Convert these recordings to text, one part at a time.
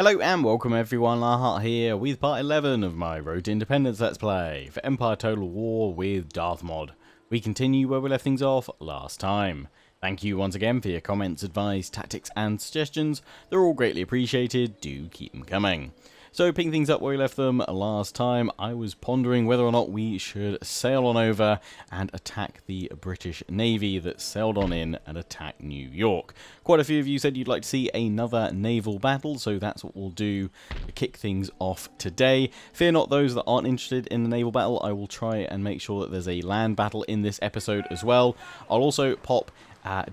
Hello and welcome everyone, Heart here with part 11 of my Road to Independence Let's Play for Empire Total War with Darthmod. We continue where we left things off last time. Thank you once again for your comments, advice, tactics and suggestions. They're all greatly appreciated, do keep them coming. So picking things up where we left them last time, I was pondering whether or not we should sail on over and attack the British Navy that sailed on in and attacked New York. Quite a few of you said you'd like to see another naval battle, so that's what we'll do to kick things off today. Fear not those that aren't interested in the naval battle, I will try and make sure that there's a land battle in this episode as well. I'll also pop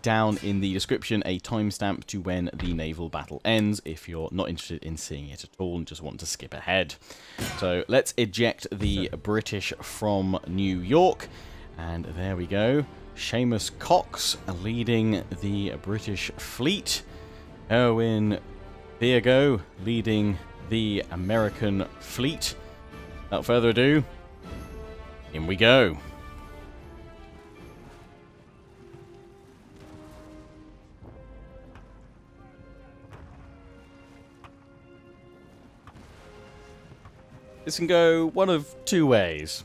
down in the description a timestamp to when the naval battle ends if you're not interested in seeing it at all and just want to skip ahead. So let's eject the British from New York, and there we go. Seamus Cox leading the British fleet, Erwin Virgo leading the American fleet. Without further ado, in we go. This can go one of two ways.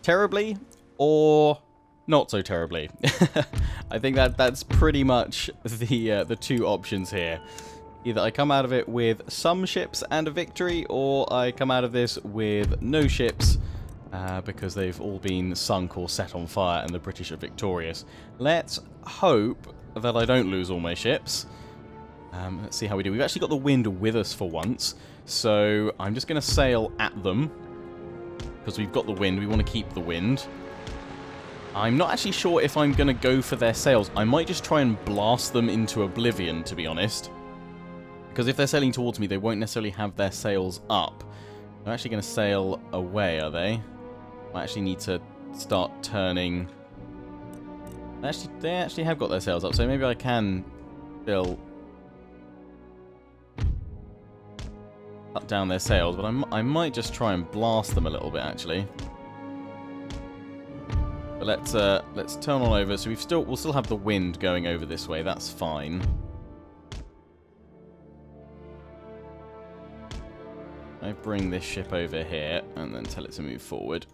Terribly, or not so terribly. I think that's pretty much the two options here. Either I come out of it with some ships and a victory, or I come out of this with no ships because they've all been sunk or set on fire and the British are victorious. Let's hope that I don't lose all my ships. Let's see how we do. We've actually got the wind with us for once. So I'm just going to sail at them, because we've got the wind. We want to keep the wind. I'm not actually sure if I'm going to go for their sails. I might just try and blast them into oblivion, to be honest. Because if they're sailing towards me, they won't necessarily have their sails up. They're actually going to sail away, are they? I actually need to start turning. They actually have got their sails up, so maybe I can still cut down their sails, but I might just try and blast them a little bit actually. But let's turn on over. So we'll still have the wind going over this way. That's fine. I bring this ship over here and then tell it to move forward.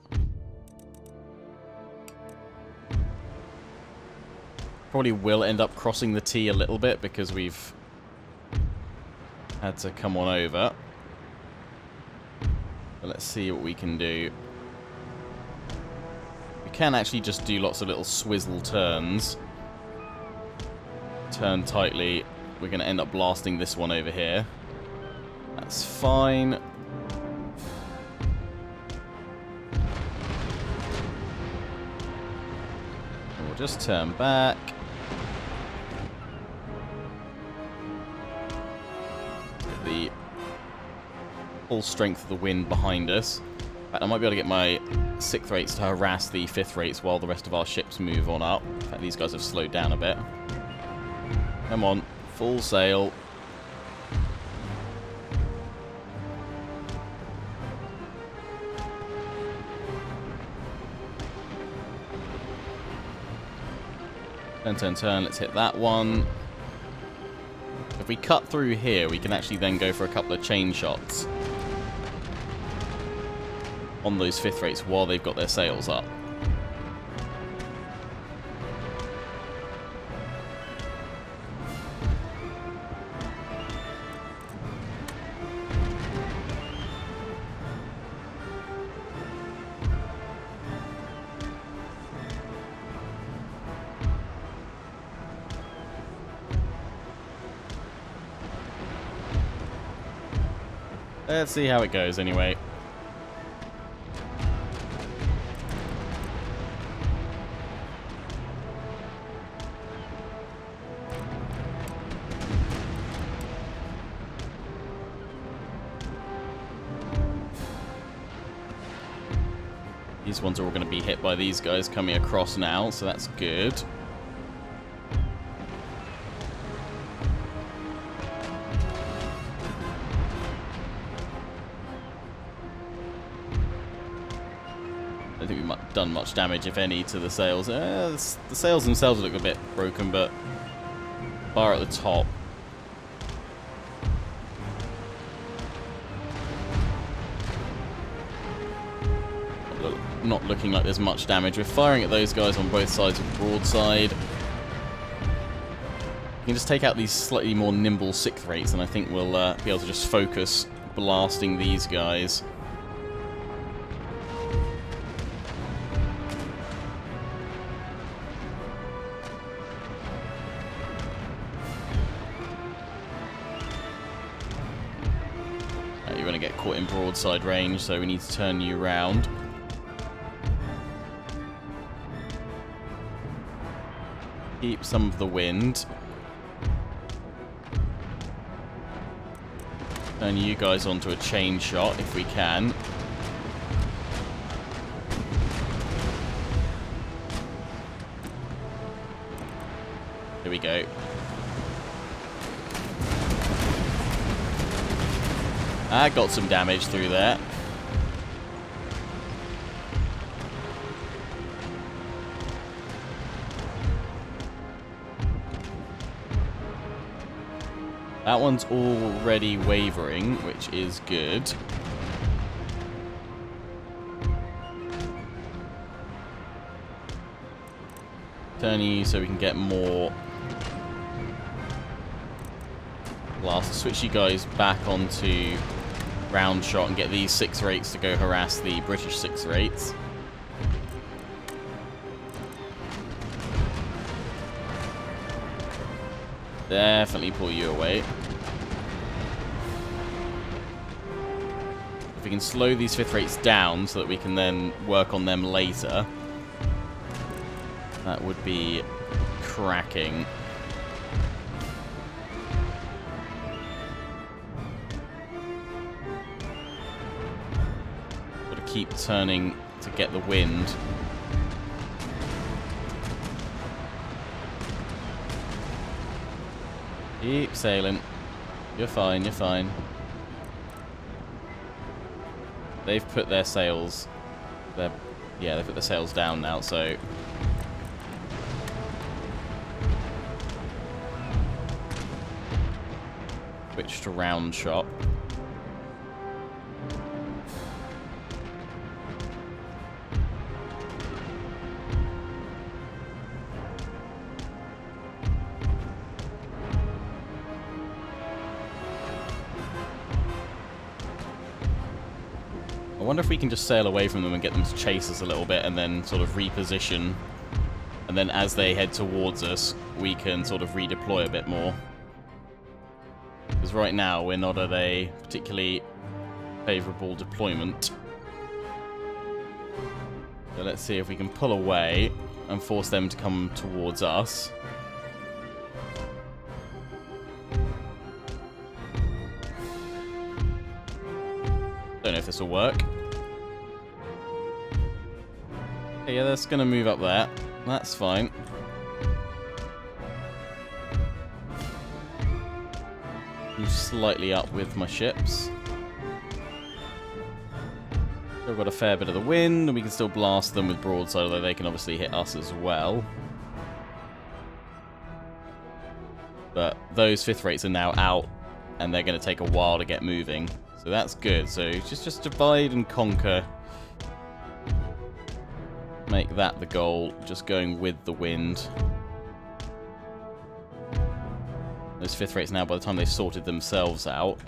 Probably will end up crossing the T a little bit because we've had to come on over. But let's see what we can do. We can actually just do lots of little swizzle turns. Turn tightly. We're going to end up blasting this one over here. That's fine. We'll just turn back. Get the full strength of the wind behind us. In fact, I might be able to get my 6th rates to harass the 5th rates while the rest of our ships move on up. In fact, these guys have slowed down a bit. Come on, full sail. Turn, turn, turn. Let's hit that one. If we cut through here, we can actually then go for a couple of chain shots on those 5th rates while they've got their sails up. Let's see how it goes anyway. These ones are all going to be hit by these guys coming across now, so that's good. I don't think we've done much damage, if any, to the sails. The sails themselves look a bit broken, but far at the top. not looking like there's much damage. We're firing at those guys on both sides of the broadside. We can just take out these slightly more nimble 6th rates, and I think we'll be able to just focus blasting these guys. You're going to get caught in broadside range, so we need to turn you around. Keep some of the wind. Turn you guys onto a chain shot if we can. Here we go. I got some damage through there. That one's already wavering, which is good. Turn you so we can get more blast. Switch you guys back onto round shot and get these 6 rates to go harass the British 6 rates. Definitely pull you away. If we can slow these 5th rates down so that we can then work on them later, that would be cracking. Got to keep turning to get the wind. Keep sailing. You're fine, you're fine. They've put their sails... yeah, they've put their sails down now, so... Switch to round shot. I wonder if we can just sail away from them and get them to chase us a little bit and then sort of reposition. And then as they head towards us, we can sort of redeploy a bit more. Because right now, we're not at a particularly favourable deployment. So let's see if we can pull away and force them to come towards us. Don't know if this will work. Okay, yeah, that's going to move up there. That's fine. Move slightly up with my ships. Still got a fair bit of the wind, and we can still blast them with broadside, although they can obviously hit us as well. But those 5th rates are now out, and they're going to take a while to get moving. So that's good. So just divide and conquer. Make that the goal, just going with the wind. Those 5th rates now, by the time they've sorted themselves out,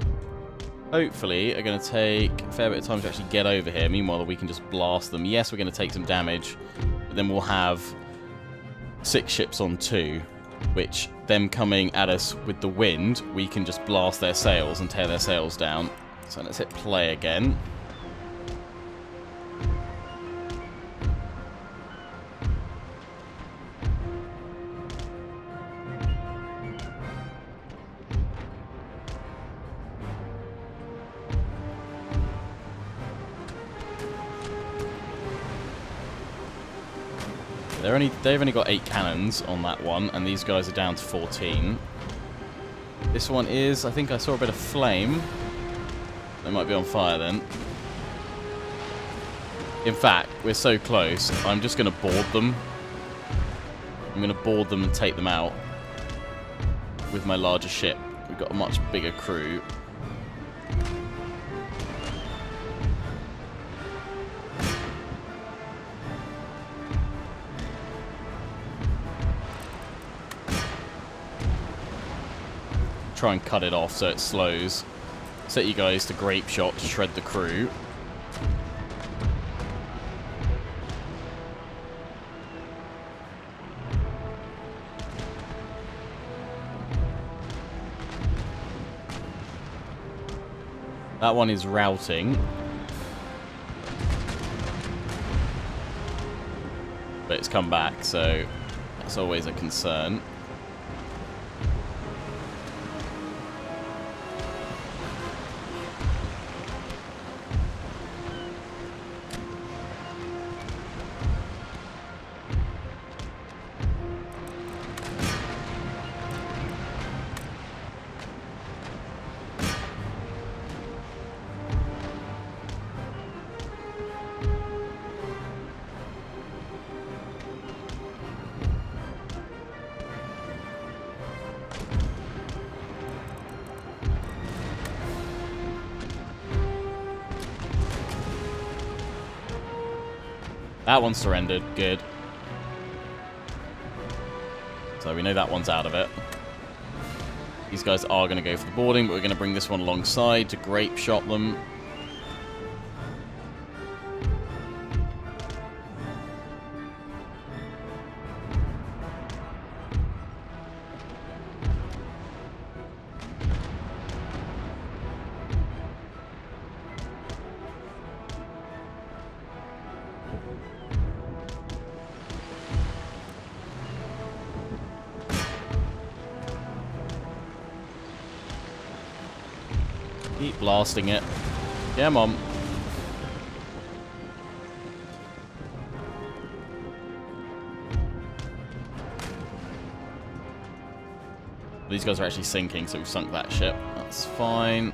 hopefully are going to take a fair bit of time to actually get over here. Meanwhile, we can just blast them. Yes, we're going to take some damage, but then we'll have 6 ships on 2, which them coming at us with the wind, we can just blast their sails and tear their sails down. So let's hit play again. They've only got 8 cannons on that one, and these guys are down to 14. This one is, I think I saw a bit of flame. They might be on fire then. In fact, we're so close, I'm just going to board them. I'm going to board them and take them out with my larger ship. We've got a much bigger crew. try and cut it off so it slows. Set you guys to grape shot to shred the crew. That one is routing. But it's come back, so that's always a concern. That one surrendered. Good. So we know that one's out of it. These guys are going to go for the boarding, but we're going to bring this one alongside to grape shot them. Keep blasting it. Come on. These guys are actually sinking, so we've sunk that ship. That's fine.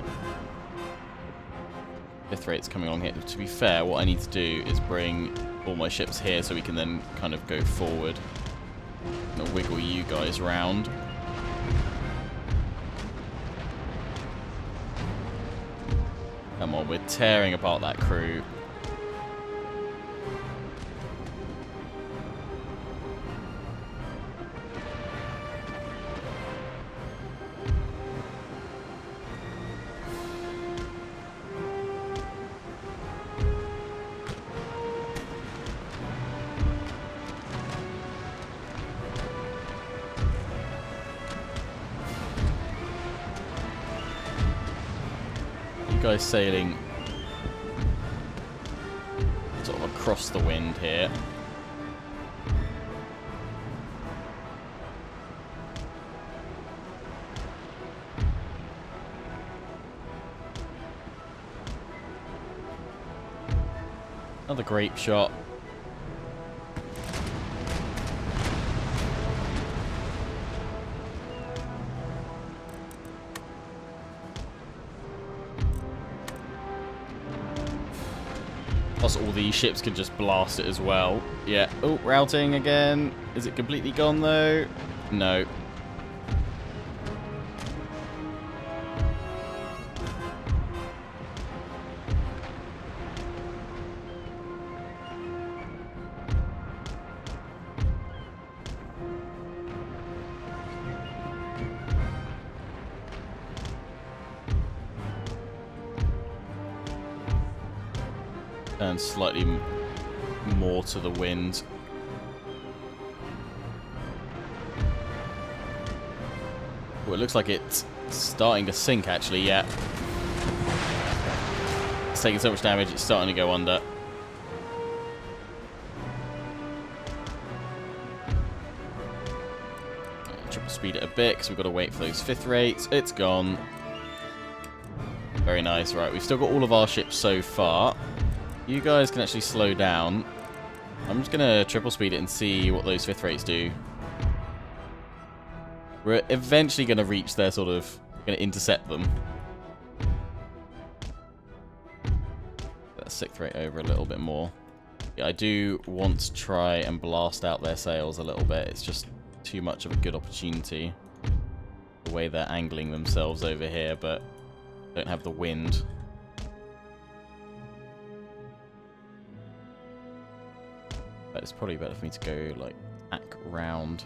Fifth rate's coming along here. To be fair, what I need to do is bring all my ships here so we can then kind of go forward. I'm gonna wiggle you guys round. Come on, we're tearing apart that crew. Guys sailing sort of across the wind here. Another grape shot. Plus all these ships can just blast it as well. Yeah. Oh, routing again. Is it completely gone though? No. And slightly more to the wind. Well, it looks like it's starting to sink, actually, yeah. It's taking so much damage, it's starting to go under. Triple speed it a bit, because we've got to wait for those fifth rates. It's gone. Very nice. Right, we've still got all of our ships so far. You guys can actually slow down. I'm just going to triple speed it and see what those fifth rates do. We're eventually going to reach their sort of... We're going to intercept them. That sixth rate over a little bit more. Yeah, I do want to try and blast out their sails a little bit. It's just too much of a good opportunity. The way they're angling themselves over here, but don't have the wind. But it's probably better for me to go, like, back round.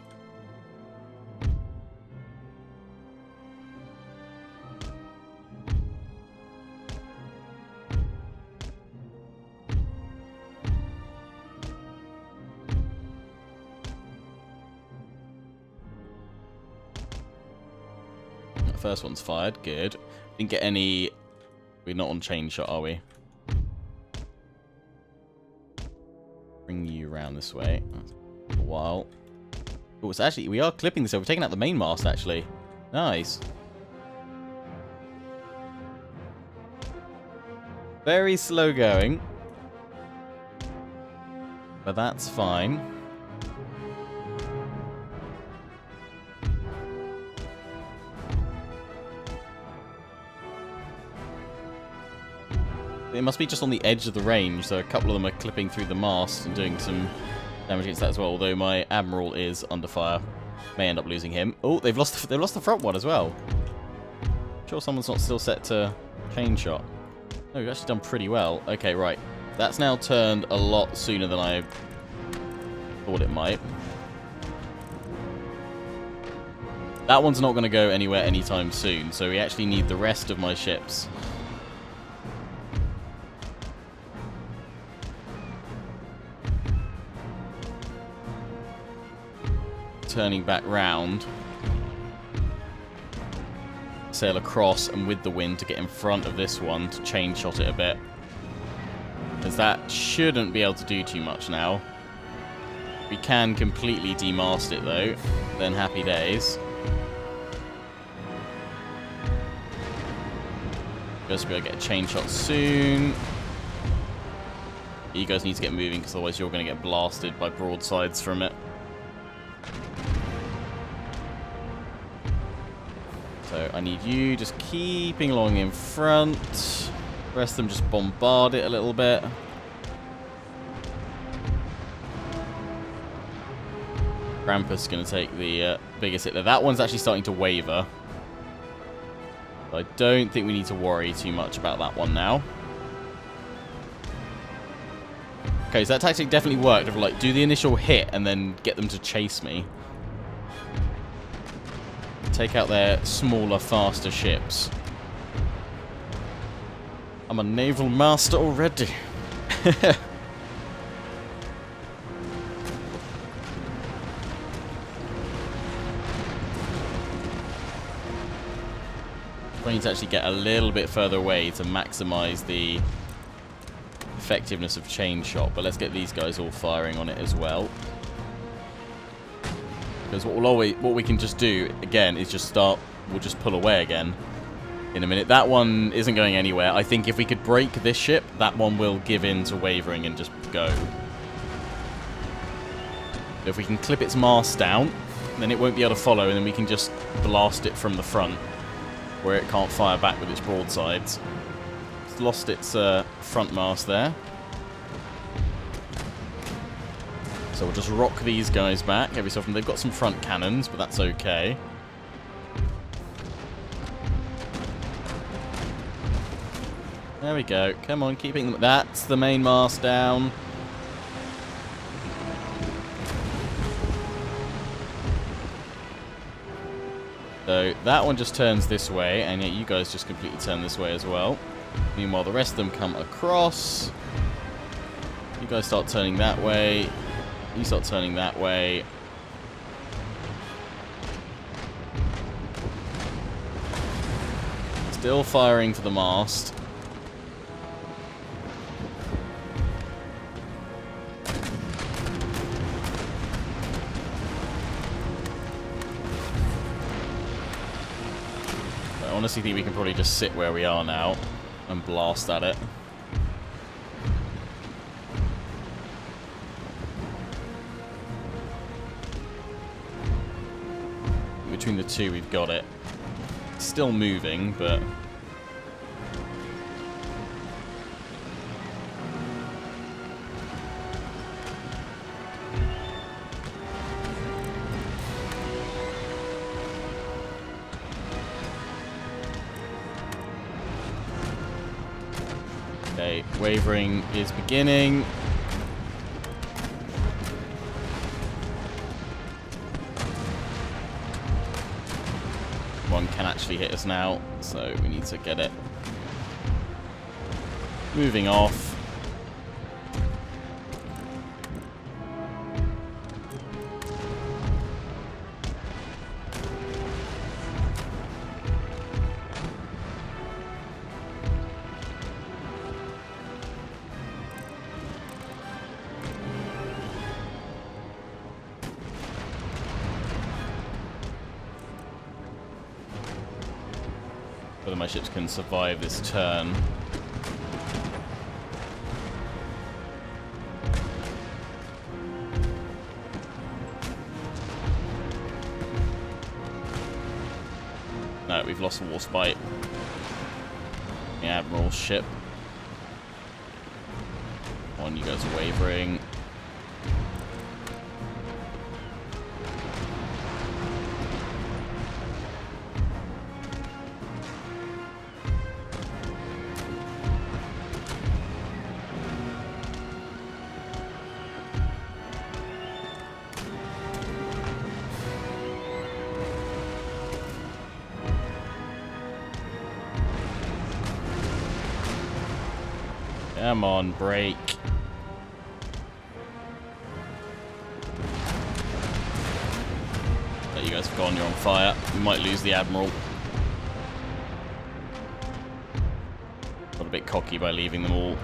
First one's fired. Good. Didn't get any... We're not on chain shot, are we? Bring you around this way. That's a while. Oh, it's actually... We are clipping this over. We're taking out the main mast, actually. Nice. Very slow going. But that's fine. It must be just on the edge of the range, so a couple of them are clipping through the mast and doing some damage against that as well, although my Admiral is under fire. May end up losing him. Oh, they've lost the front one as well. I'm sure someone's not still set to chain shot. No, we've actually done pretty well. Okay, right. That's now turned a lot sooner than I thought it might. That one's not going to go anywhere anytime soon, so we actually need the rest of my ships. Turning back round. Sail across and with the wind to get in front of this one to chain shot it a bit. Because that shouldn't be able to do too much now. We can completely demast it though, then happy days. Just be able to get a chain shot soon. You guys need to get moving because otherwise you're going to get blasted by broadsides from it. So I need you just keeping along in front. The rest of them just bombard it a little bit. Krampus is going to take the biggest hit there. That one's actually starting to waver. I don't think we need to worry too much about that one now. Okay, so that tactic definitely worked. Of like, do the initial hit and then get them to chase me. Take out their smaller, faster ships. I'm a naval master already. I need to actually get a little bit further away to maximize the effectiveness of chain shot, but let's get these guys all firing on it as well. Because what we can just do again is just start. We'll just pull away again in a minute. That one isn't going anywhere. I think if we could break this ship, that one will give in to wavering and just go. If we can clip its mast down, then it won't be able to follow, and then we can just blast it from the front, where it can't fire back with its broadsides. It's lost its front mast there. So we'll just rock these guys back every so often. They've got some front cannons, but that's okay. There we go. Come on, keeping them. That's the main mast down. So that one just turns this way, and yet you guys just completely turn this way as well. Meanwhile, the rest of them come across. You guys start turning that way. You start turning that way. Still firing for the mast. I honestly think we can probably just sit where we are now and blast at it. Between the two, we've got it. Still moving, but... Okay, wavering is beginning. One can actually hit us now, so we need to get it moving off. Whether my ships can survive this turn. No, we've lost the Warspite. The Admiral's ship. On, you guys are wavering. Come on, break. Oh, you guys have gone, you're on fire. We might lose the Admiral. Got a bit cocky by leaving them all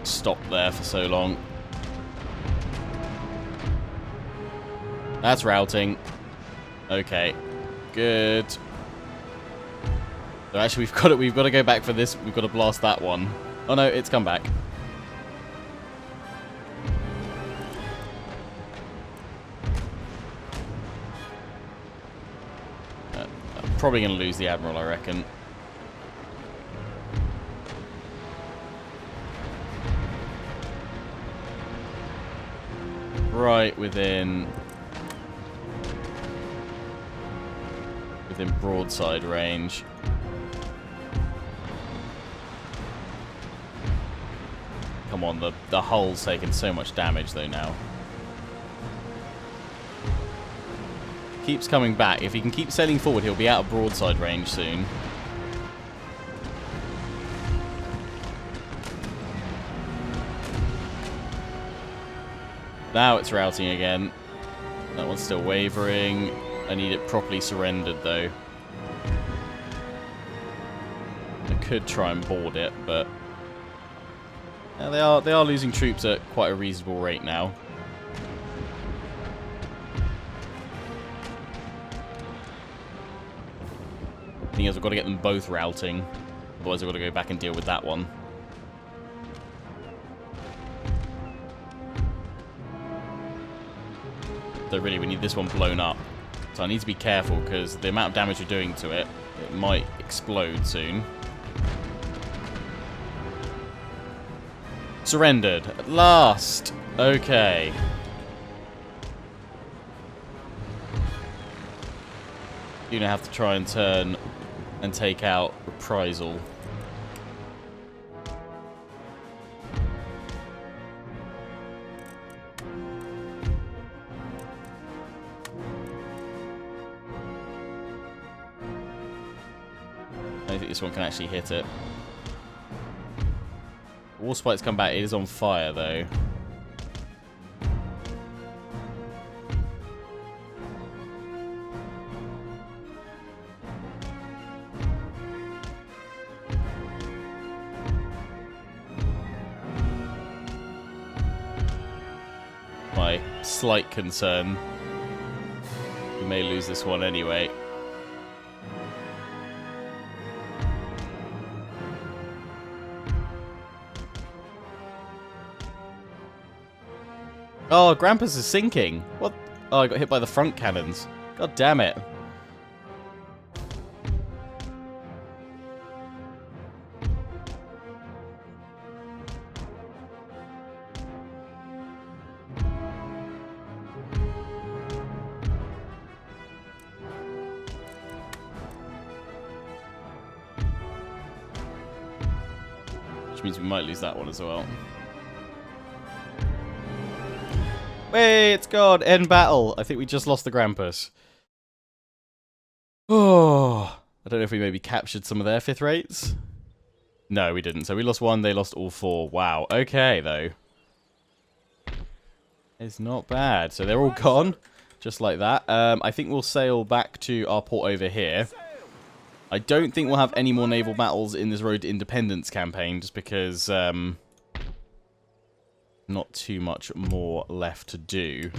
stopped there for so long. That's routing. Okay. Good. So actually we've got to go back for this. We've got to blast that one. Oh no, it's come back. I'm probably going to lose the Admiral, I reckon. Right within broadside range. Come on, the hull's taken so much damage though now. Keeps coming back. If he can keep sailing forward, he'll be out of broadside range soon. Now it's routing again. That one's still wavering. I need it properly surrendered though. I could try and board it, but they are losing troops at quite a reasonable rate now. The thing is, I've got to get them both routing. Otherwise I've got to go back and deal with that one. So really we need this one blown up. So I need to be careful because the amount of damage we're doing to it, it might explode soon. Surrendered. At last. Okay. You're going to have to try and turn and take out Reprisal. I don't think this one can actually hit it. Warspite's come back. It is on fire, though. My slight concern. We may lose this one anyway. Oh, Grampus is sinking. What? Oh, I got hit by the front cannons. God damn it. Which means we might lose that one as well. Hey, it's gone. End battle. I think we just lost the Grampus. Oh, I don't know if we maybe captured some of their fifth rates. No, we didn't. So we lost one. They lost all four. Wow. Okay, though. It's not bad. So they're all gone, just like that. I think we'll sail back to our port over here. I don't think we'll have any more naval battles in this Road to Independence campaign, just because not too much more left to do.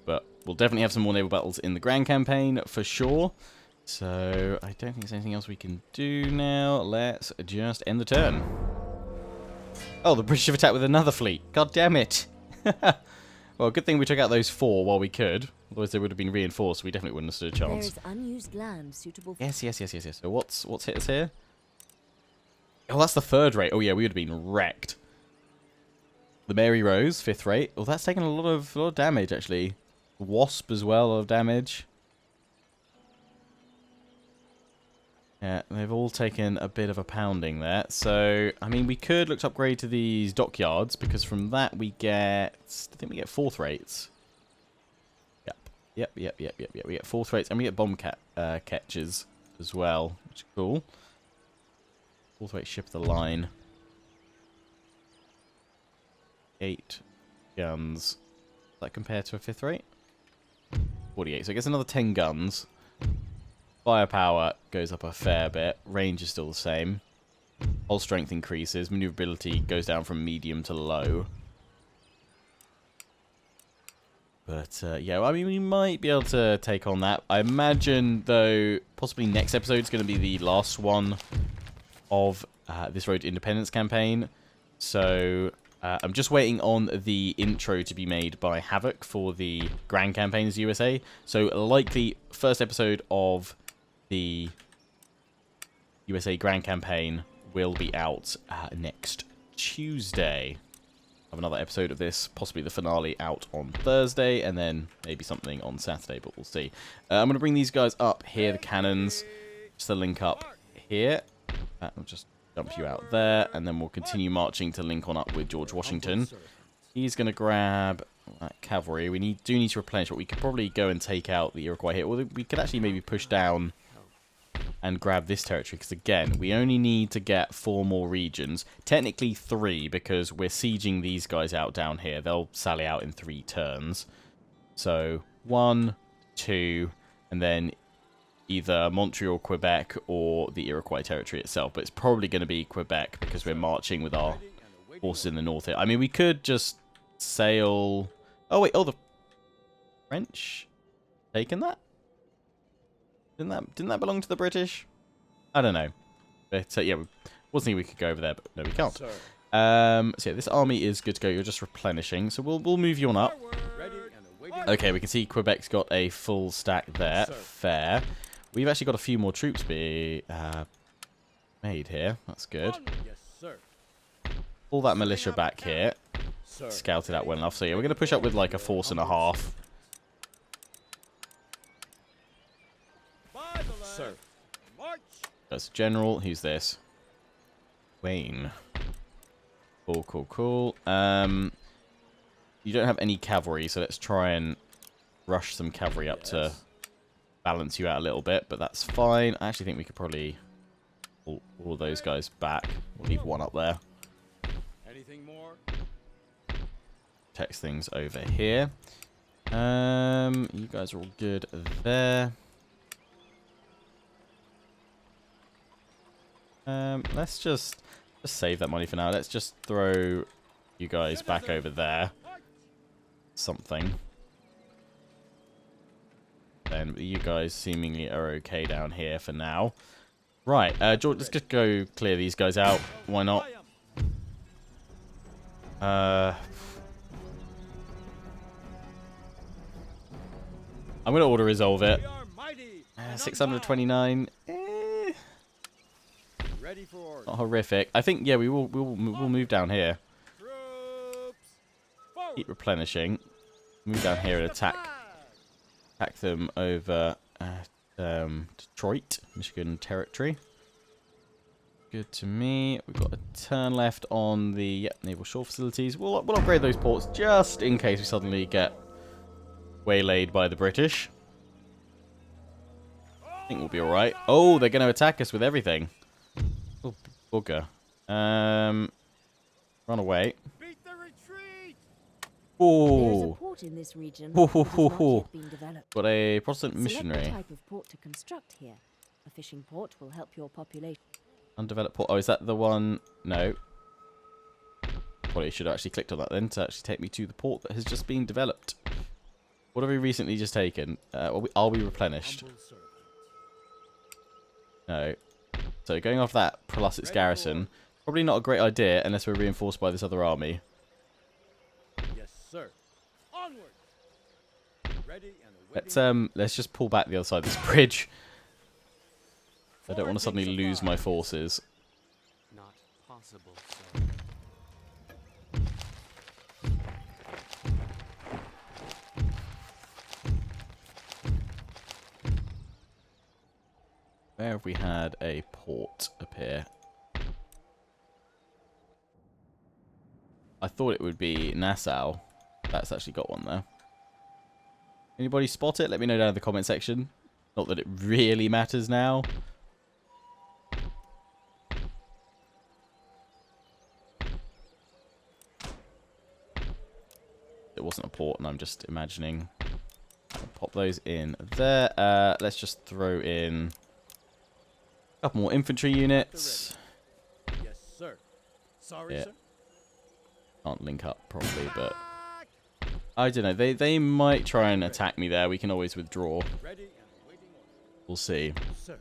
But we'll definitely have some more naval battles in the Grand campaign, for sure. So, I don't think there's anything else we can do now. Let's just end the turn. Oh, the British have attacked with another fleet. God damn it. Well, good thing we took out those 4 while we could. Otherwise they would have been reinforced. We definitely wouldn't have stood a chance. There is unused land suitable for... Yes. So what's hit us here? Oh, that's the 3rd rate. Oh yeah, we would have been wrecked. The Mary Rose, 5th rate. Oh, that's taken a lot of damage, actually. Wasp as well, a lot of damage. Yeah, they've all taken a bit of a pounding there. So, I mean, we could look to upgrade to these dockyards, because from that we get... I think we get 4th rates. Yep. We get 4th rates, and we get bomb catches as well, which is cool. 4th rate ship of the line. 8 guns. Does that compare to a 5th rate? 48. So it gets another 10 guns. Firepower goes up a fair bit. Range is still the same. Hull strength increases. Maneuverability goes down from medium to low. But, yeah, well, I mean, we might be able to take on that. I imagine, though, possibly next episode is going to be the last one of this Road to Independence campaign. So, I'm just waiting on the intro to be made by Havoc for the Grand Campaigns USA. So, likely first episode of the USA Grand Campaign will be out next Tuesday. Have another episode of this, possibly the finale, out on Thursday, and then maybe something on Saturday, but we'll see. I'm going to bring these guys up here, the cannons, just to link up here. I'll just dump you out there, and then we'll continue marching to link on up with George Washington. He's going to grab that cavalry. We do need to replenish, but we could probably go and take out the Iroquois here. Or we could actually maybe push down and grab this territory, because again, we only need to get 4 more regions. Technically 3, because we're sieging these guys out down here. They'll sally out in 3 turns. So 1, 2, and then either Montreal, Quebec, or the Iroquois territory itself. But it's probably going to be Quebec, because we're marching with our forces in the north here. I mean, we could just sail... Oh, wait. Oh, the French taken that? Didn't that belong to the British? I don't know. But, yeah, we was thinking we could go over there, but no, we can't. So, yeah, this army is good to go. You're just replenishing. So we'll move you on up. Okay, we can see Quebec's got a full stack there. Fair. We've actually got a few more troops be made here. That's good. Pull that militia back here. Scouted out well enough. So, yeah, we're going to push up with, like, a force and a half. Sir. That's General. Who's this? Wayne. Cool. You don't have any cavalry, so let's try and rush some cavalry up to balance you out a little bit, but that's fine. I actually think we could probably pull all of those guys back. We'll leave one up there. Anything more? Text things over here. You guys are all good there. Let's just save that money for now. Let's just throw you guys back over there. Something. Then you guys seemingly are okay down here for now. Right, George, let's just go clear these guys out. Why not? I'm going to auto-resolve it. 629. Not horrific. I think, yeah, we'll move down here. Keep replenishing. Move down here and attack them over at Detroit, Michigan territory. Good to me. We've got a turn left on the naval shore facilities. We'll upgrade those ports just in case we suddenly get waylaid by the British. I think we'll be alright. Oh, they're going to attack us with everything. Oh, bugger. Run away. Beat the retreat. Oh. There's a port in this region Got a Protestant missionary. Select the type of port to construct here. A fishing port will help your population. Undeveloped port. Oh, is that the one? No. Probably should have actually clicked on that then to actually take me to the port that has just been developed. What have we recently just taken? Are we replenished? No. So going off that plus its garrison, probably not a great idea unless we're reinforced by this other army. Yes, sir. Onward. Ready and awaiting. Let's just pull back the other side of this bridge. I don't want to Forwarding suddenly lose my supplies. forces. Not possible, sir. Where have we had a port appear? I thought it would be Nassau. That's actually got one there. Anybody spot it? Let me know down in the comment section. Not that it really matters now. It wasn't a port, and I'm just imagining. I'll pop those in there. Let's just throw in a couple more infantry units. Yes, sir. Sorry, Yeah. sir. Can't link up properly, but I don't know. They might try and attack me there. We can always withdraw. Ready and awaiting orders. We'll see. Sir.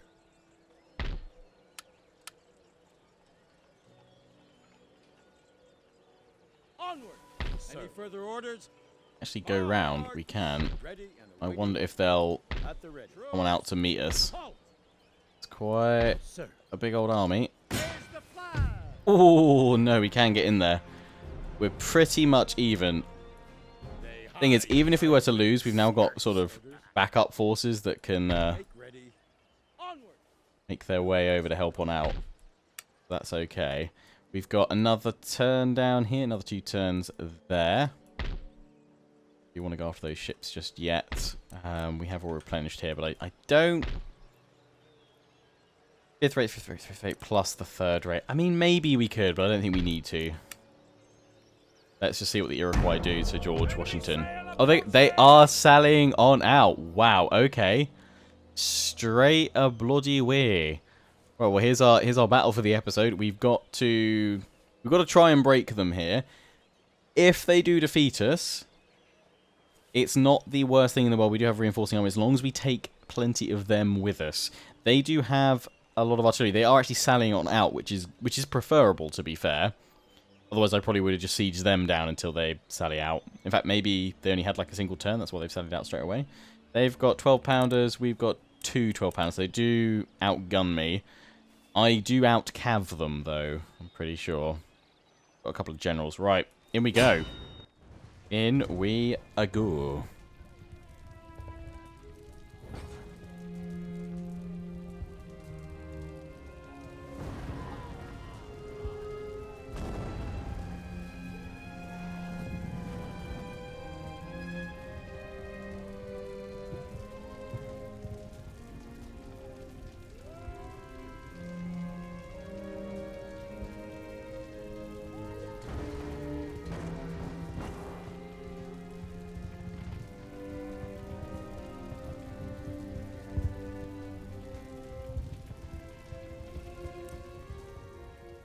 Onward. Sir. Any further orders? Actually go round. We can. Ready and I awaiting wonder if they'll at the ready. come on out to meet us. Halt. It's quite Sir. a big old army. There's the flag. Oh, no, we can get in there. We're pretty much even. They Thing is, hide. even if we were to lose, we've now got sort of backup forces that can Make ready. Onward. make their way over to help on out. That's okay. We've got another turn down here, another 2 turns there. You want to go after those ships just yet? We have all replenished here, but I don't. 5th rate, 5th rate, plus the 3rd rate. I mean, maybe we could, but I don't think we need to. Let's just see what the Iroquois do to George Washington. Oh, they are sallying on out. Wow, okay. Straight a bloody way. Right, well, here's our battle for the episode. We've got to try and break them here. If they do defeat us, it's not the worst thing in the world. We do have reinforcing army as long as we take plenty of them with us. They do have a lot of artillery. They are actually sallying on out, which is preferable, to be fair. Otherwise, I probably would have just sieged them down until they sally out. In fact, maybe they only had like a single turn. That's why they've sallied out straight away. They've got 12-pounders. We've got 2 12-pounders. They do outgun me. I do out-cav them, though. I'm pretty sure. Got a couple of generals. Right, in we go. In we go.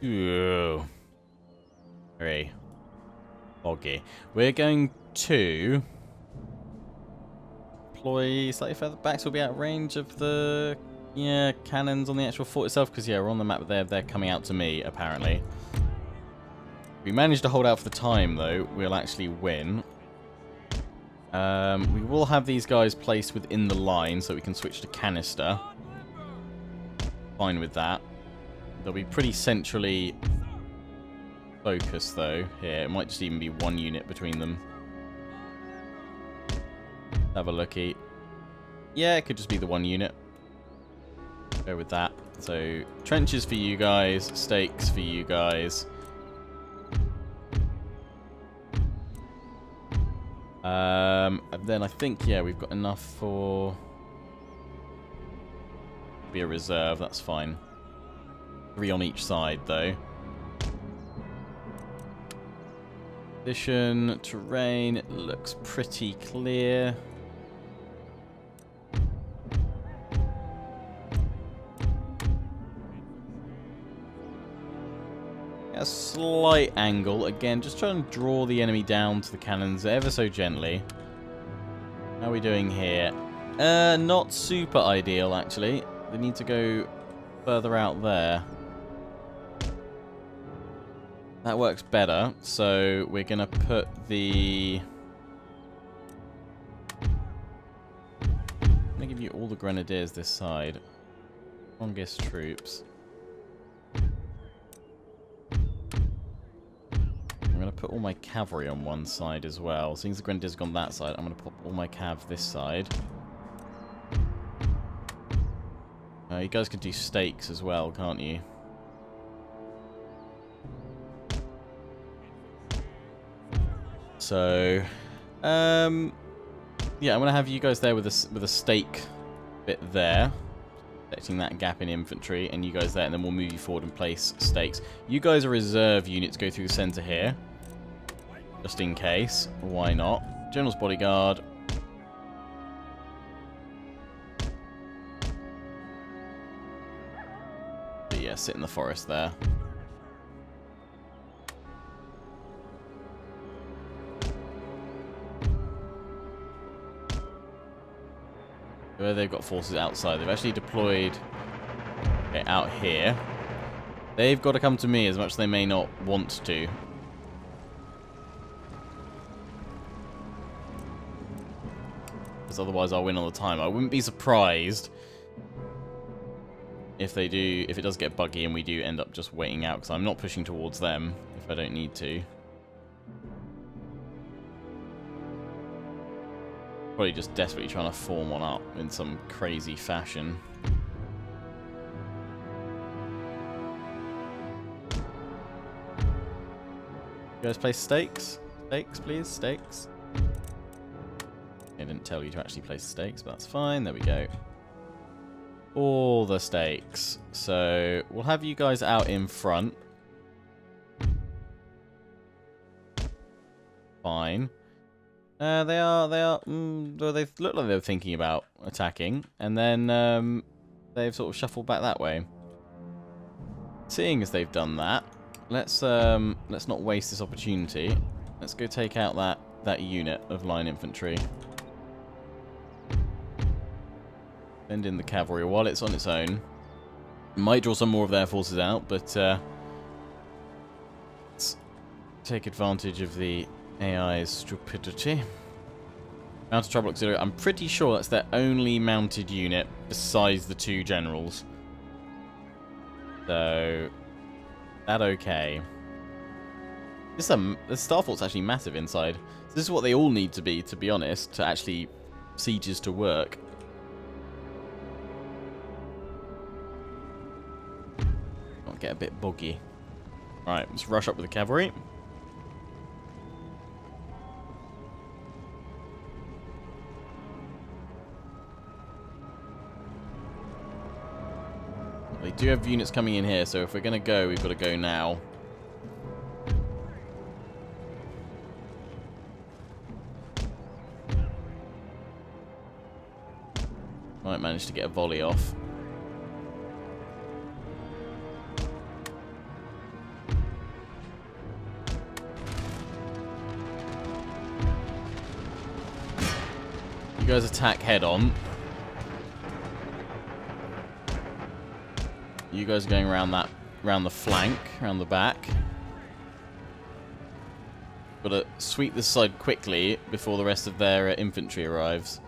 Ooh. Very foggy. We're going to deploy slightly further back so we'll be out of range of the cannons on the actual fort itself, because we're on the map there. They're coming out to me, apparently. If we manage to hold out for the time, though, we'll actually win. We will have these guys placed within the line so we can switch to canister. Fine with that. They'll be pretty centrally focused, though. Here, it might just even be 1 unit between them. Have a looky. Yeah, it could just be the 1 unit. Go with that. So, trenches for you guys, stakes for you guys. And then I think, yeah, we've got enough for... be a reserve, that's fine. 3 on each side, though. Position, terrain, looks pretty clear. A slight angle, again, just trying to draw the enemy down to the cannons ever so gently. How are we doing here? Not super ideal, actually. They need to go further out there. That works better, so we're going to put the... I'm going to give you all the grenadiers this side. Strongest troops. I'm going to put all my cavalry on one side as well. Since the grenadiers have gone that side, I'm going to put all my cav this side. You guys can do stakes as well, can't you? So, yeah, I'm gonna have you guys there with a stake bit there, protecting that gap in infantry, and you guys there, and then we'll move you forward and place stakes. You guys are reserve units, go through the center here, just in case. Why not? General's bodyguard. But yeah, sit in the forest there. Where they've got forces outside. They've actually deployed out here. They've got to come to me as much as they may not want to. Because otherwise I'll win all the time. I wouldn't be surprised if they do, if it does get buggy and we do end up just waiting out, because I'm not pushing towards them if I don't need to. Probably just desperately trying to form one up in some crazy fashion. You guys place stakes? Stakes, please? Stakes? I didn't tell you to actually place stakes, but that's fine. There we go. All the stakes. So, we'll have you guys out in front. Fine. Well, they look like they're thinking about attacking, and then they've sort of shuffled back that way. Seeing as they've done that, let's not waste this opportunity. Let's go take out that unit of line infantry. Send in the cavalry while it's on its own. Might draw some more of their forces out, but let's take advantage of the AI's stupidity. Mounted Trouble Auxiliary. I'm pretty sure that's their only mounted unit besides the two generals. So, that okay. The Starfort's actually massive inside. So this is what they all need to be honest, to actually sieges to work. Might get a bit buggy. Right, let's rush up with the cavalry. They do have units coming in here, so if we're going to go, we've got to go now. Might manage to get a volley off. You guys attack head on. You guys are going around the flank, around the back. Got to sweep this side quickly before the rest of their infantry arrives.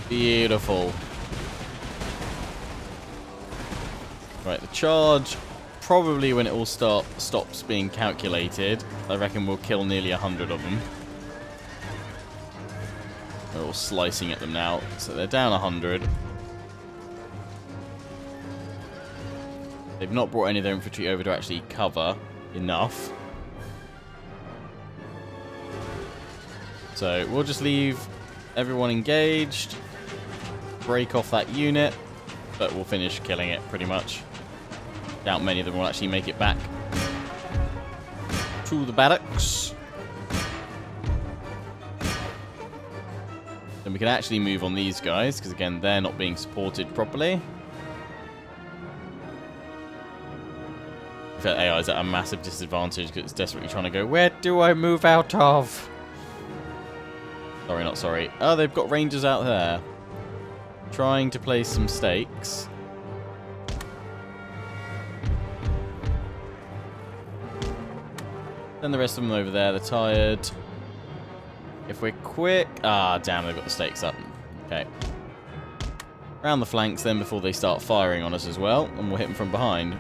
Beautiful. Right, the charge, probably when it all stops being calculated, I reckon we'll kill nearly 100 of them. They're all slicing at them now, so they're down 100. They've not brought any of their infantry over to actually cover enough. So we'll just leave everyone engaged, break off that unit, but we'll finish killing it pretty much. Doubt many of them will actually make it back to the barracks. Then we can actually move on these guys, because again, they're not being supported properly. In fact, AI is at a massive disadvantage because it's desperately trying to go, where do I move out of? Sorry, not sorry. Oh, they've got rangers out there. Trying to place some stakes. Then the rest of them over there, they're tired. If we're quick... Ah, damn, they've got the stakes up. Okay. Round the flanks then before they start firing on us as well, and we'll hit them from behind.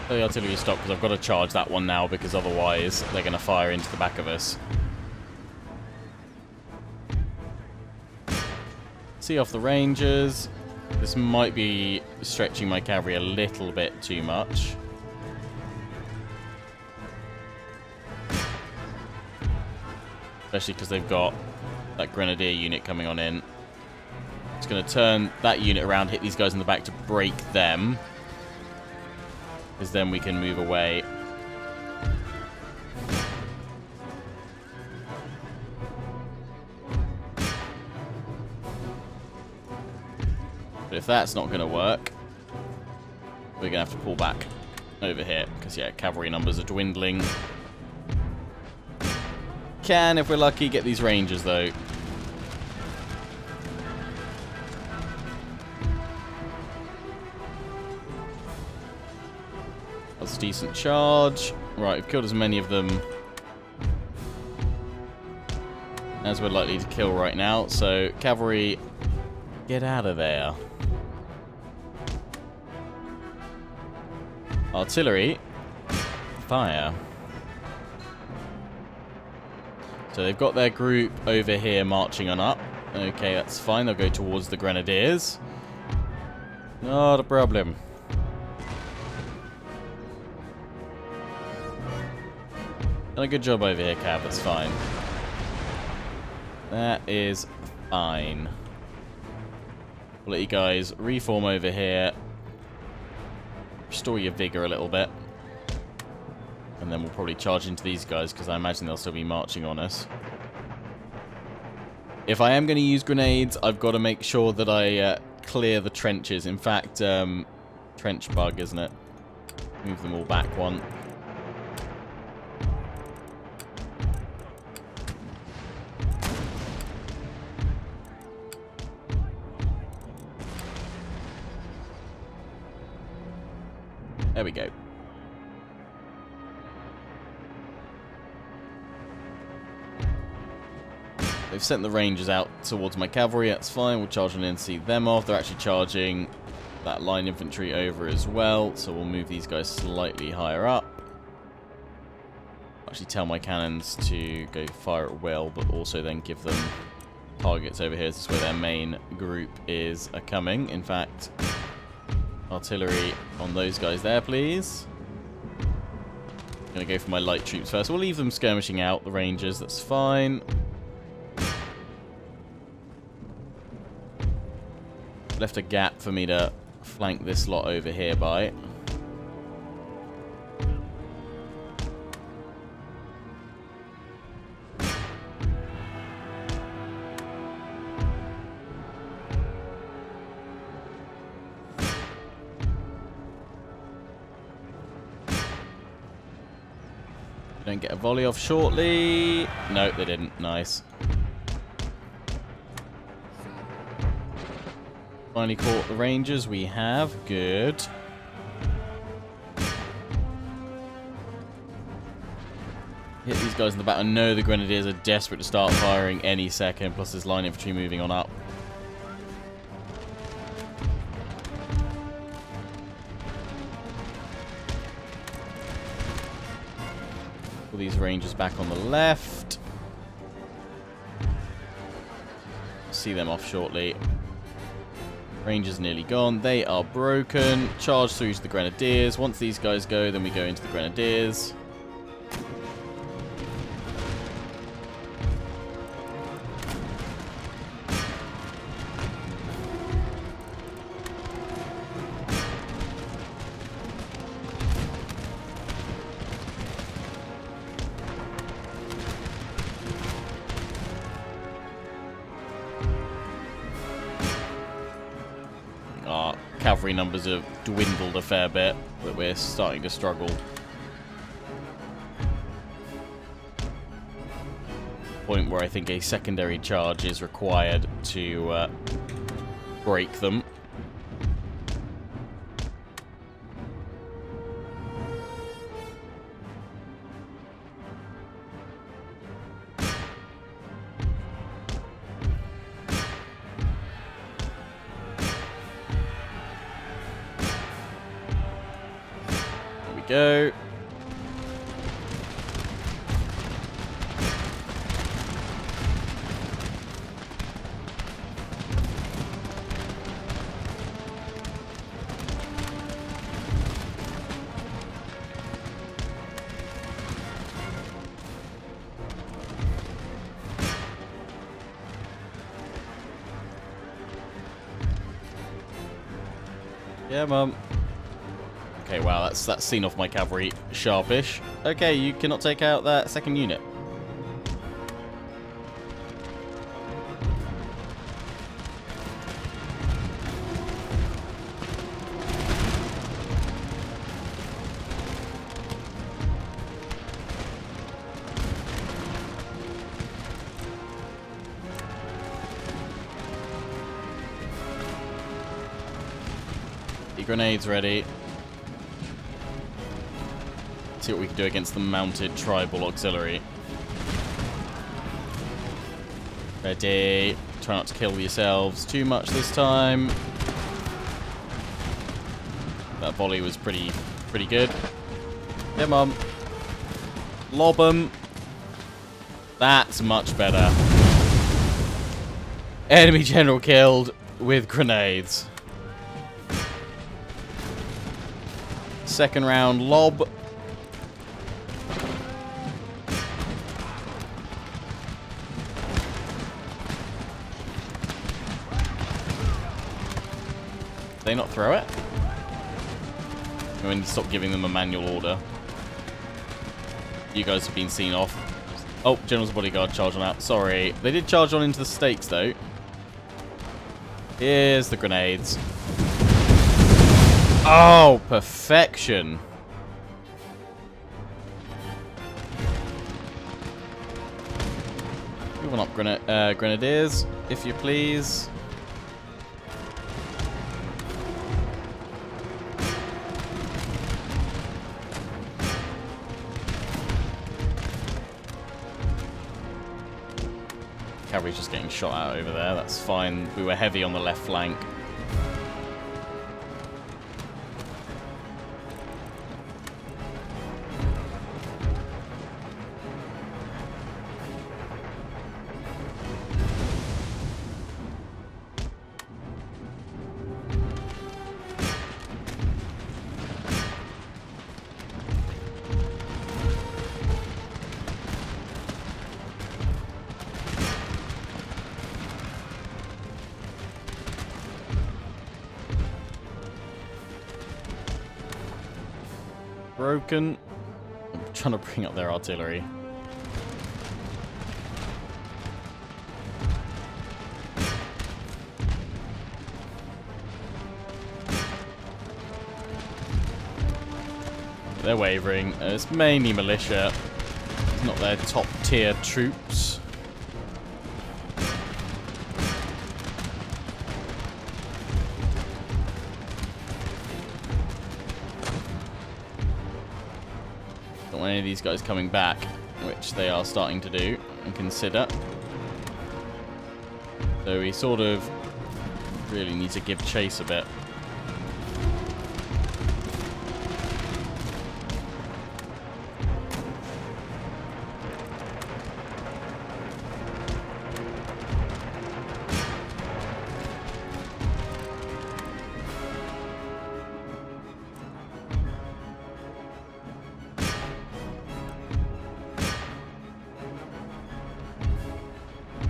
The artillery stop because I've got to charge that one now because otherwise they're going to fire into the back of us. See off the rangers. This might be stretching my cavalry a little bit too much. Especially because they've got that grenadier unit coming on in. It's going to turn that unit around, hit these guys in the back to break them. Because then we can move away. But if that's not going to work, we're going to have to pull back over here. Because, yeah, cavalry numbers are dwindling. Can, if we're lucky, get these rangers, though. That's a decent charge. Right, we've killed as many of them as we're likely to kill right now. So, cavalry, get out of there. Artillery, fire. So they've got their group over here marching on up. Okay, that's fine. They'll go towards the grenadiers. Not a problem. Done a good job over here, Cav. That's fine. That is fine. We'll let you guys reform over here. Restore your vigor a little bit. And then we'll probably charge into these guys, because I imagine they'll still be marching on us. If I am going to use grenades, I've got to make sure that I clear the trenches. In fact, trench bug, isn't it? Move them all back one. There we go. They've sent the rangers out towards my cavalry. That's fine. We'll charge on in and see them off. They're actually charging that line infantry over as well. So we'll move these guys slightly higher up. Actually tell my cannons to go fire at will, but also then give them targets over here. This is where their main group is coming. In fact, artillery on those guys there, please. I'm going to go for my light troops first. We'll leave them skirmishing out the rangers. That's fine. Left a gap for me to flank this lot over here by. Don't get a volley off shortly. No, they didn't. Nice. Finally caught the rangers. We have. Good. Hit these guys in the back. I know the grenadiers are desperate to start firing any second. Plus there's line infantry moving on up. Pull these rangers back on the left. See them off shortly. Range is nearly gone. They are broken. Charge through to the Grenadiers. Once these guys go, then we go into the Grenadiers. Our cavalry numbers have dwindled a fair bit, but we're starting to struggle. Point where I think a secondary charge is required to break them. Go. Yeah, Mum. Okay, wow, that's seen off my cavalry sharpish. Okay, you cannot take out that second unit. The grenades ready. See what we can do against the mounted tribal auxiliary. Ready. Try not to kill yourselves too much this time. That volley was pretty good. Yeah, Mum. Lob 'em. That's much better. Enemy general killed with grenades. Second round lob. They not throw it? We need to stop giving them a manual order. You guys have been seen off. Oh, General's bodyguard charge on out. Sorry. They did charge on into the stakes, though. Here's the grenades. Oh, perfection. We want up grenadiers, if you please. Cavalry's just getting shot out over there. That's fine. We were heavy on the left flank. Broken. I'm trying to bring up their artillery. They're wavering. It's mainly militia. It's not their top tier troops. Don't want any of these guys coming back, which they are starting to do and consider. So we sort of really need to give chase a bit.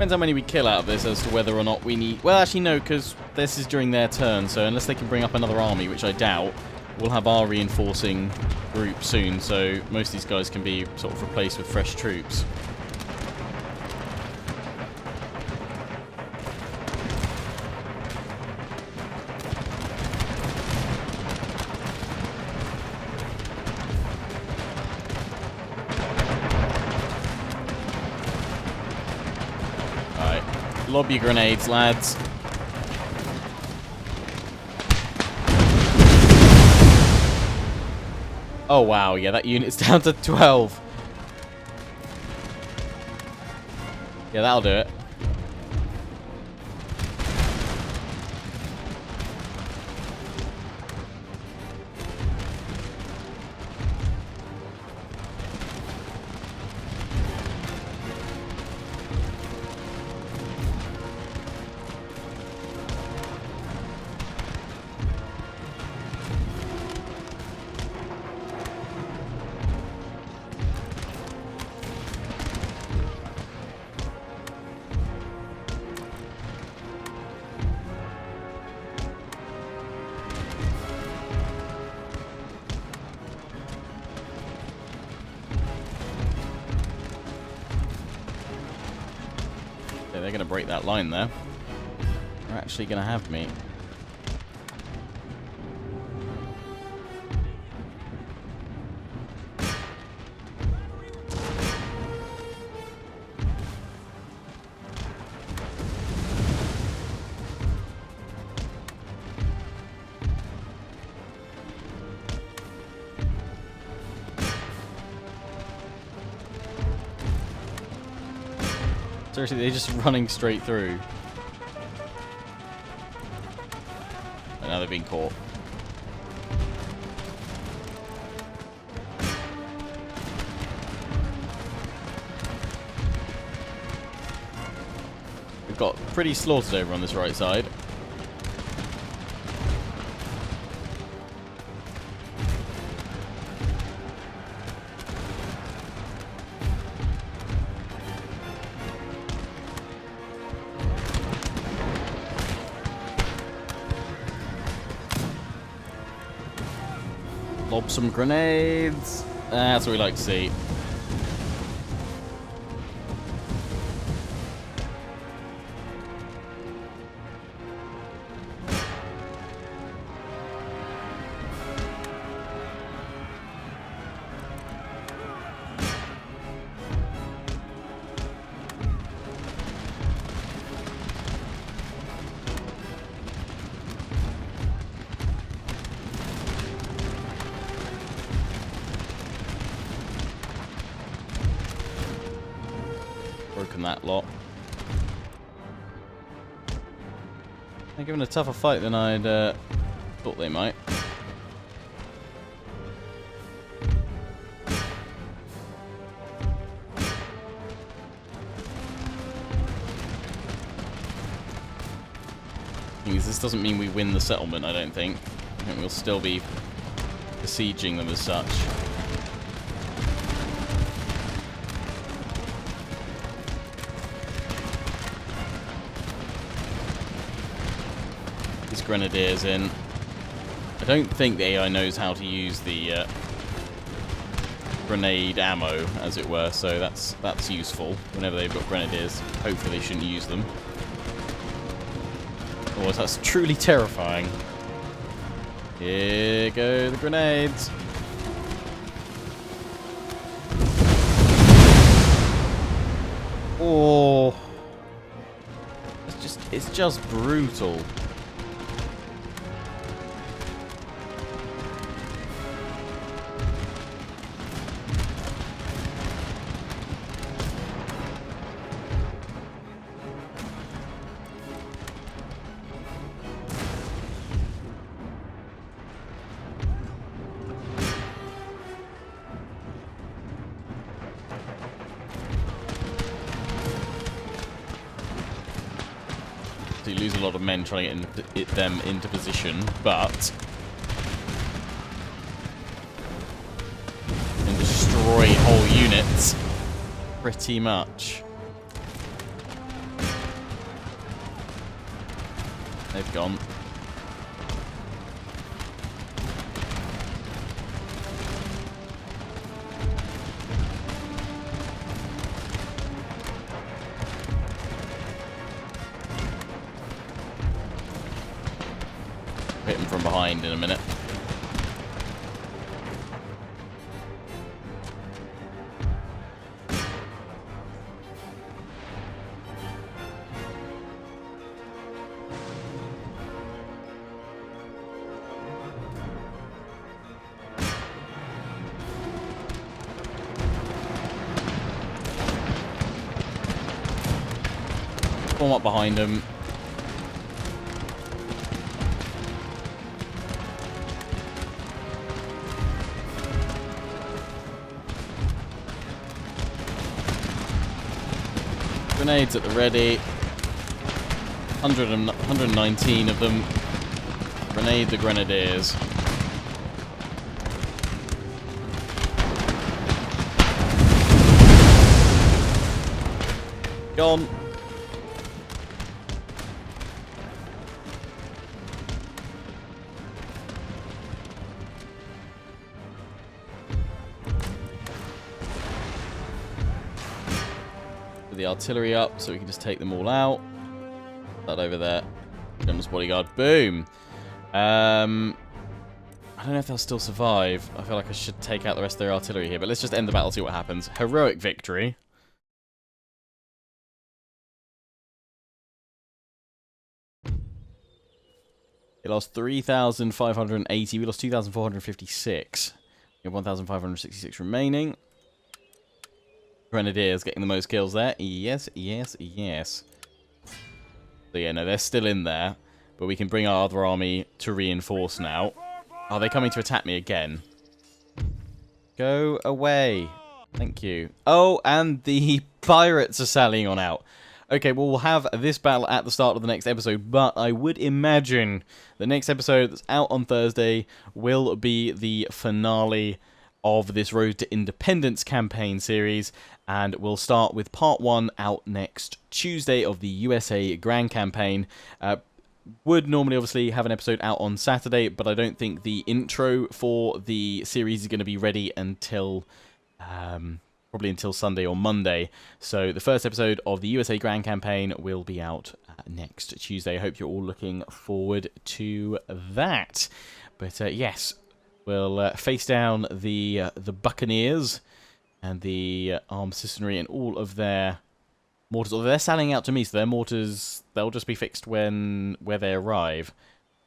Depends how many we kill out of this as to whether or not we need... Well, actually, no, because this is during their turn, so unless they can bring up another army, which I doubt, we'll have our reinforcing group soon, so most of these guys can be sort of replaced with fresh troops. Lob your grenades, lads. Oh wow, yeah, that unit's down to 12. Yeah, that'll do it. They're going to break that line there. They're actually going to have me. Seriously, they're just running straight through. And now they've been caught. We've got pretty slaughtered over on this right side. Lob some grenades. That's what we like to see. Broken that lot. They're giving a tougher fight than I'd thought they might. This doesn't mean we win the settlement, I don't think. I think we'll still be besieging them as such. These grenadiers in. I don't think the AI knows how to use the grenade ammo, as it were, so that's useful. Whenever they've got grenadiers, hopefully they shouldn't use them. Otherwise, that's truly terrifying. Here go the grenades. Oh, it's just brutal. You lose a lot of men trying to get them into position, but you can destroy whole units pretty much. They've gone. Hit him from behind in a minute. Form up behind him. Grenades at the ready. 119 of them. Grenade the grenadiers. Gone. The artillery up so we can just take them all out. That over there. General's bodyguard. Boom. I don't know if they'll still survive. I feel like I should take out the rest of their artillery here, but let's just end the battle, see what happens. Heroic victory. It lost 3,580. We lost 2,456. We have 1,566 remaining. Grenadiers getting the most kills there. Yes, yes, yes. So yeah, no, they're still in there. But we can bring our other army to reinforce now. Are they coming to attack me again? Go away. Thank you. Oh, and the pirates are sallying on out. Okay, well, we'll have this battle at the start of the next episode, but I would imagine the next episode that's out on Thursday will be the finale of this Road to Independence campaign series, and we'll start with part 1 out next Tuesday of the USA Grand Campaign. Would normally obviously have an episode out on Saturday, but I don't think the intro for the series is going to be ready until probably until Sunday or Monday. So the first episode of the USA Grand Campaign will be out next Tuesday. I hope you're all looking forward to that. But yes, we'll face down the Buccaneers and the armed citizenry and all of their mortars. Although they're selling out to me, so their mortars, they'll just be fixed where they arrive.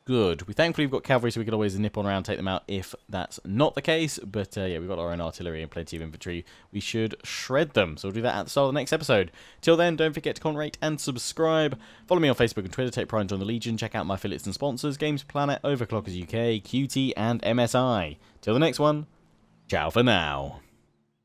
Good. Thankfully we've got cavalry, so we can always nip on around and take them out if that's not the case. But yeah, we've got our own artillery and plenty of infantry. We should shred them. So we'll do that at the start of the next episode. Till then, don't forget to comment, rate, and subscribe. Follow me on Facebook and Twitter. Take pride in join the Legion. Check out my affiliates and sponsors: Games Planet, Overclockers UK, QT, and MSI. Till the next one, ciao for now.